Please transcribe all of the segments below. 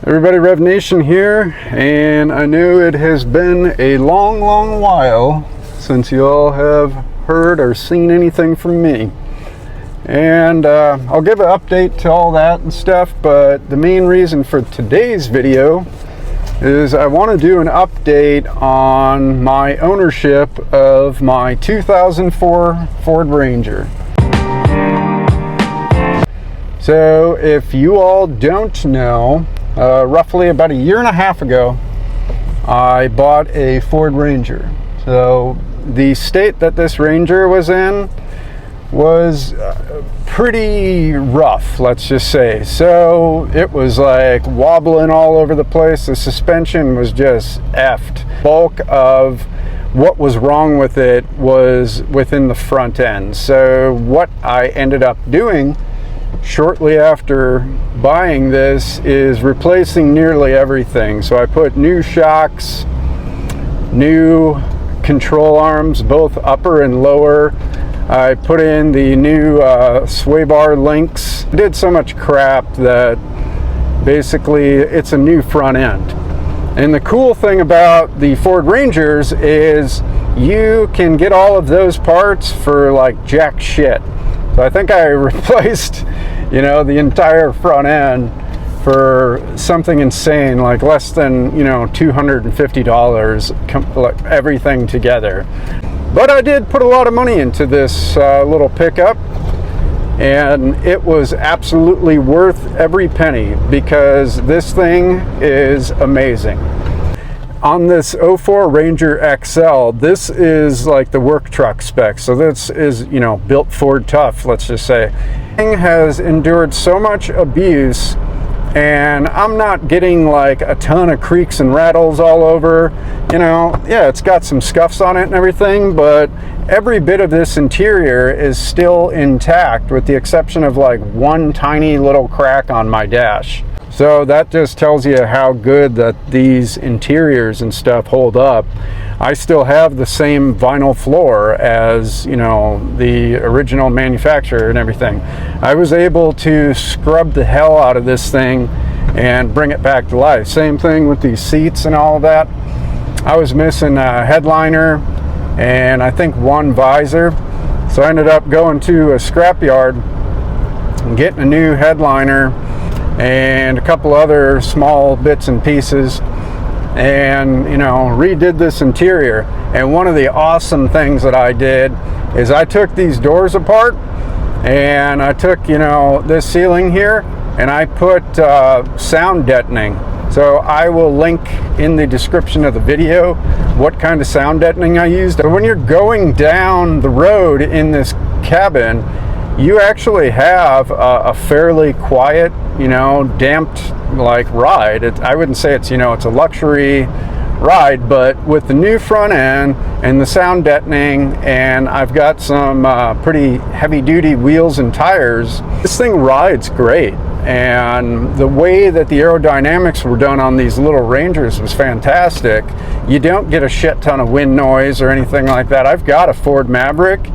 Everybody, Rev Nation here, and I know it has been a long while since you all have heard or seen anything from me. And I'll give an update to all that and stuff, but the main reason for today's video is I want to do an update on my ownership of my 2004 Ford Ranger. So if you all don't know, roughly about a year and a half ago, I bought a Ford Ranger. So the state that this Ranger was in was pretty rough, let's just say. So it was like wobbling all over the place. The suspension was just effed. Bulk of what was wrong with it was within the front end. So what I ended up doing shortly after buying this is replacing nearly everything. So I put new shocks, new control arms, both upper and lower. I put in the new sway bar links. I did so much crap that basically it's a new front end. And the cool thing about the Ford Rangers is you can get all of those parts for like jack shit. So I think I replaced, the entire front end for something insane, like less than, $250, like everything together. But I did put a lot of money into this little pickup, and it was absolutely worth every penny because this thing is amazing. On this 04 Ranger XL, this is like the work truck spec. So this is, built Ford tough, let's just say. It has endured so much abuse, and I'm not getting like a ton of creaks and rattles all over. Yeah, it's got some scuffs on it and everything, but every bit of this interior is still intact with the exception of like one tiny little crack on my dash. So that just tells you how good that these interiors and stuff hold up. I still have the same vinyl floor as, the original manufacturer and everything. I was able to scrub the hell out of this thing and bring it back to life. Same thing with these seats and all of that. I was missing a headliner and I think one visor. So I ended up going to a scrapyard and getting a new headliner and a couple other small bits and pieces, and redid this interior. And one of the awesome things that I did is I took these doors apart and I took this ceiling here and I put sound deadening. So I will link in the description of the video what kind of sound deadening I used. When you're going down the road in this cabin, you actually have a fairly quiet, damped like ride. I wouldn't say it's, it's a luxury ride, but with the new front end and the sound deadening, and I've got some pretty heavy duty wheels and tires, this thing rides great. And the way that the aerodynamics were done on these little Rangers was fantastic. You don't get a shit ton of wind noise or anything like that. I've got a Ford Maverick,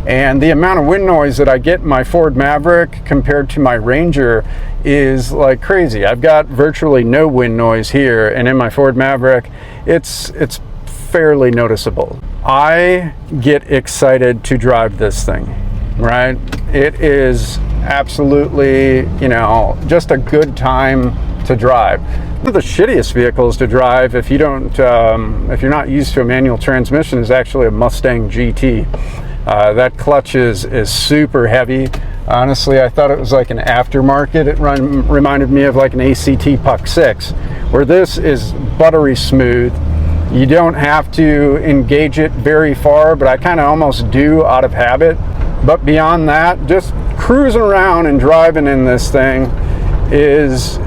and the amount of wind noise that I get in my Ford Maverick compared to my Ranger is like crazy. I've got virtually no wind noise here, and in my Ford Maverick, it's fairly noticeable. I get excited to drive this thing, right? It is absolutely, just a good time to drive. One of the shittiest vehicles to drive if you don't, if you're not used to a manual transmission is actually a Mustang GT. That clutch is super heavy. Honestly, I thought it was like an aftermarket. It reminded me of like an ACT Puck 6, where this is buttery smooth. You don't have to engage it very far, but I kind of almost do out of habit. But beyond that, just cruising around and driving in this thing is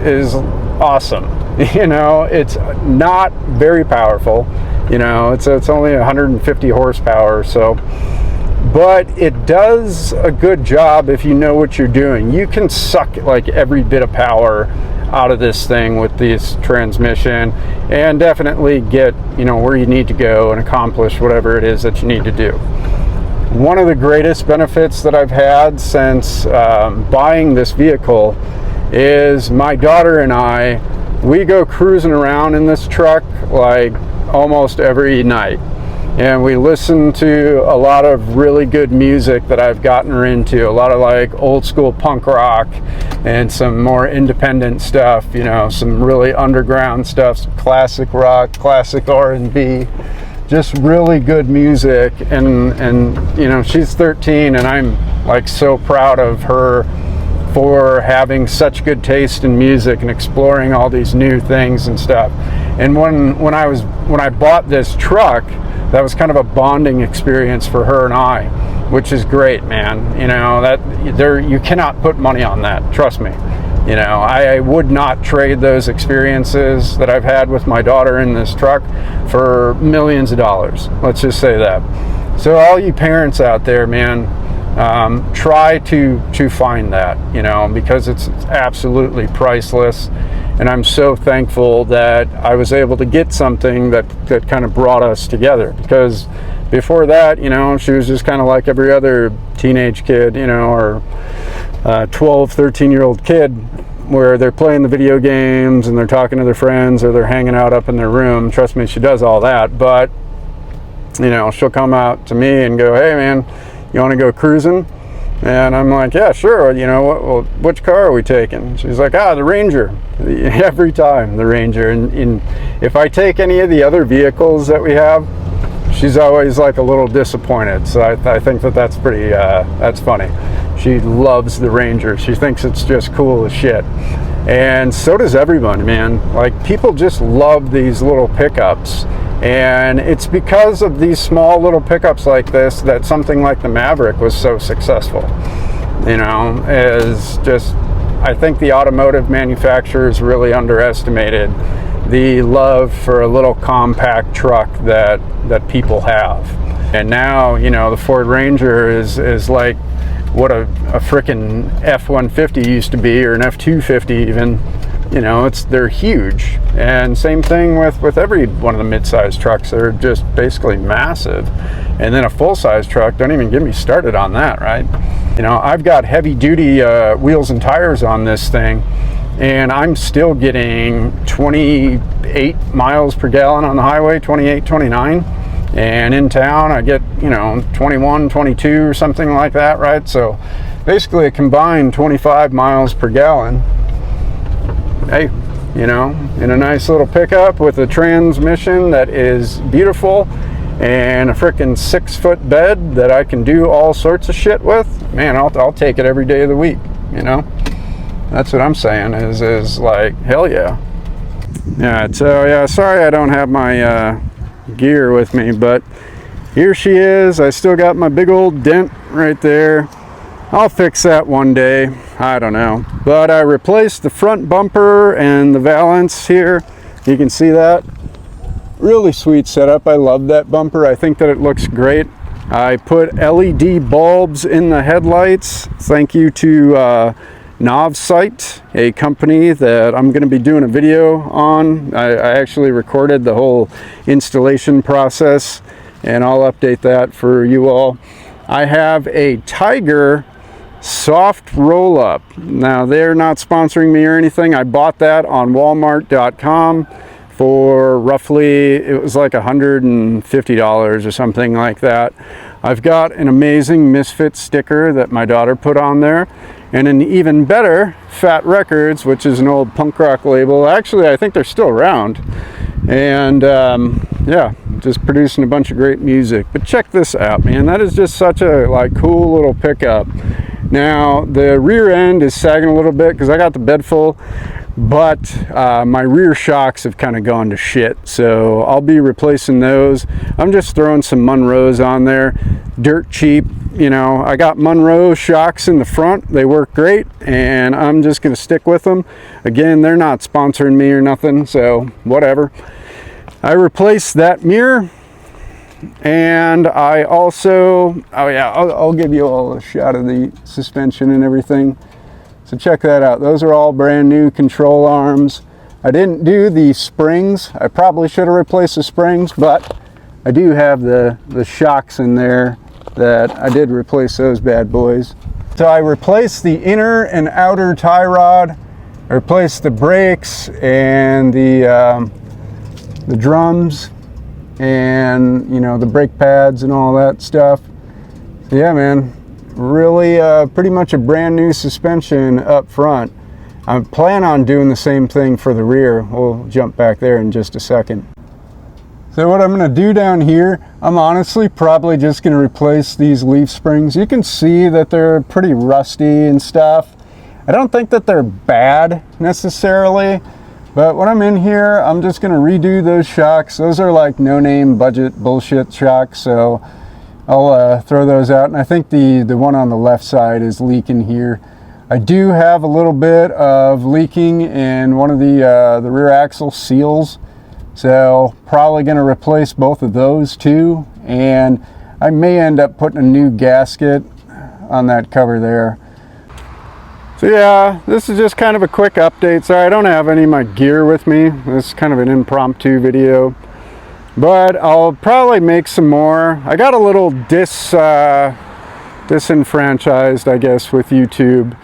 awesome. It's not very powerful. It's only 150 horsepower, so. But it does a good job if you know what you're doing. You can suck like every bit of power out of this thing with this transmission and definitely get, where you need to go and accomplish whatever it is that you need to do. One of the greatest benefits that I've had since buying this vehicle is my daughter and I we go cruising around in this truck like almost every night. And we listen to a lot of really good music that I've gotten her into, a lot of like old school punk rock and some more independent stuff, you know, some really underground stuff, some classic rock, classic R&B, just really good music. And you know, she's 13 and I'm like so proud of her for having such good taste in music and exploring all these new things and stuff. And when I bought this truck, that was kind of a bonding experience for her and I, which is great, man. You know, you cannot put money on that, trust me. You know, I would not trade those experiences that I've had with my daughter in this truck for millions of dollars. Let's just say that. So all you parents out there, man, try to find that, you know, because it's absolutely priceless. And I'm so thankful that I was able to get something that kind of brought us together, because before that, you know, she was just kind of like every other teenage kid, you know, or 12, 13-year-old kid, where they're playing the video games and they're talking to their friends or they're hanging out up in their room. Trust me, she does all that. But, you know, she'll come out to me and go, "Hey, man, you want to go cruising?" And I'm like, "Yeah, sure. You know, which car are we taking?" She's like, "The Ranger." Every time, the Ranger. And if I take any of the other vehicles that we have, she's always like a little disappointed. So I think that's pretty, that's funny. She loves the Ranger. She thinks it's just cool as shit. And so does everyone, man. Like, people just love these little pickups. And it's because of these small little pickups like this that something like the Maverick was so successful. You know, I think the automotive manufacturers really underestimated the love for a little compact truck that people have. And now, you know, the Ford Ranger is like what a frickin' F-150 used to be, or an F-250 even. You know, they're huge. And same thing with every one of the mid-sized trucks. They're just basically massive. And then a full-size truck, don't even get me started on that, right? You know, I've got heavy-duty wheels and tires on this thing, and I'm still getting 28 miles per gallon on the highway, 28, 29. And in town, I get, you know, 21, 22 or something like that, right? So basically a combined 25 miles per gallon. Hey, you know, in a nice little pickup with a transmission that is beautiful and a frickin' 6-foot bed that I can do all sorts of shit with, man, I'll take it every day of the week, you know? That's what I'm saying, is like, hell yeah. Yeah, so yeah, sorry I don't have my gear with me, but here she is. I still got my big old dent right there. I'll fix that one day, I don't know. But I replaced the front bumper and the valance here. You can see that. Really sweet setup. I love that bumper. I think that it looks great. I put LED bulbs in the headlights. Thank you to Novsight, a company that I'm going to be doing a video on. I actually recorded the whole installation process, and I'll update that for you all. I have a Tiger soft roll-up. Now, they're not sponsoring me or anything. I bought that on Walmart.com for roughly, it was like $150 or something like that. I've got an amazing Misfit sticker that my daughter put on there, and an even better Fat Records, which is an old punk rock label. Actually, I think they're still around. And yeah, just producing a bunch of great music. But check this out, man. That is just such a like cool little pickup. Now, the rear end is sagging a little bit because I got the bed full, but my rear shocks have kind of gone to shit, so I'll be replacing those. I'm just throwing some Monroes on there, dirt cheap. You know, I got Monroe shocks in the front. They work great, and I'm just going to stick with them. Again, they're not sponsoring me or nothing, so whatever. I replaced that mirror. And I also, oh yeah, I'll give you all a shot of the suspension and everything. So check that out. Those are all brand new control arms. I didn't do the springs. I probably should have replaced the springs, but I do have the shocks in there that I did replace those bad boys. So I replaced the inner and outer tie rod, I replaced the brakes and the drums and, you know, the brake pads and all that stuff. So yeah, man, really pretty much a brand new suspension up front. I plan on doing the same thing for the rear. We'll jump back there in just a second. So what I'm going to do down here, I'm honestly probably just going to replace these leaf springs. You can see that they're pretty rusty and stuff. I don't think that they're bad necessarily, but when I'm in here, I'm just going to redo those shocks. Those are like no-name budget bullshit shocks, so I'll throw those out. And I think the one on the left side is leaking here. I do have a little bit of leaking in one of the rear axle seals. So probably going to replace both of those too, and I may end up putting a new gasket on that cover there. So yeah, this is just kind of a quick update. Sorry, I don't have any of my gear with me. This is kind of an impromptu video, but I'll probably make some more. I got a little disenfranchised, I guess, with YouTube.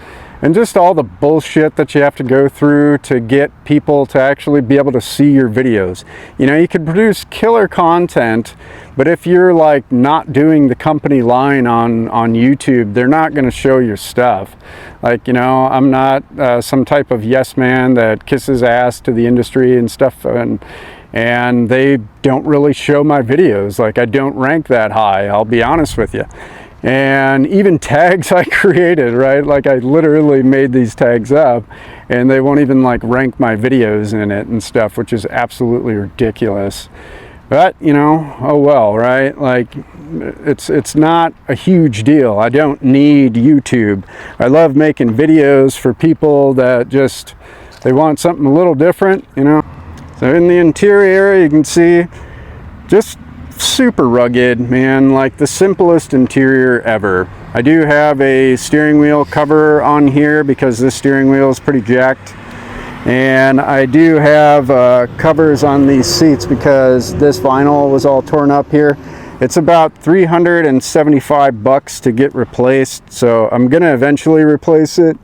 And just all the bullshit that you have to go through to get people to actually be able to see your videos. You know, you can produce killer content, but if you're like not doing the company line on YouTube, they're not going to show your stuff. Like, you know, I'm not some type of yes man that kisses ass to the industry and stuff, and they don't really show my videos. Like, I don't rank that high, I'll be honest with you. And even tags I created, right? Like, I literally made these tags up and they won't even like rank my videos in it and stuff, which is absolutely ridiculous. But, you know, oh well, right? Like, it's not a huge deal. I don't need YouTube. I love making videos for people that just, they want something a little different, you know? So in the interior area, you can see just super rugged, man, like the simplest interior ever. I do have a steering wheel cover on here because this steering wheel is pretty jacked, and I do have covers on these seats because this vinyl was all torn up here. It's about $375 to get replaced, so I'm gonna eventually replace it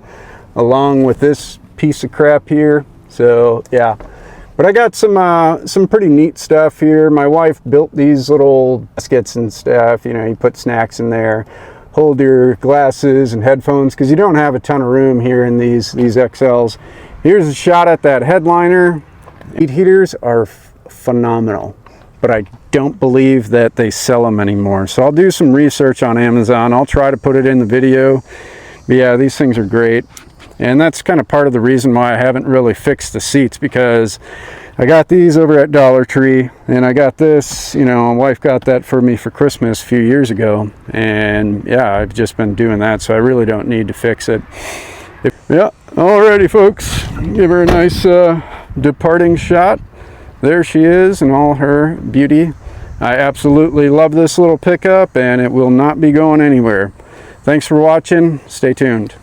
along with this piece of crap here. So yeah. But I got some pretty neat stuff here. My wife built these little baskets and stuff. You know, you put snacks in there, hold your glasses and headphones, because you don't have a ton of room here in these XLs. Here's a shot at that headliner. Heat heaters are phenomenal, but I don't believe that they sell them anymore. So I'll do some research on Amazon. I'll try to put it in the video. But yeah, these things are great. And that's kind of part of the reason why I haven't really fixed the seats, because I got these over at Dollar Tree, and I got this, you know, my wife got that for me for Christmas a few years ago, and yeah, I've just been doing that, so I really don't need to fix it. Yeah, alrighty folks, give her a nice departing shot. There she is in all her beauty. I absolutely love this little pickup, and it will not be going anywhere. Thanks for watching. Stay tuned.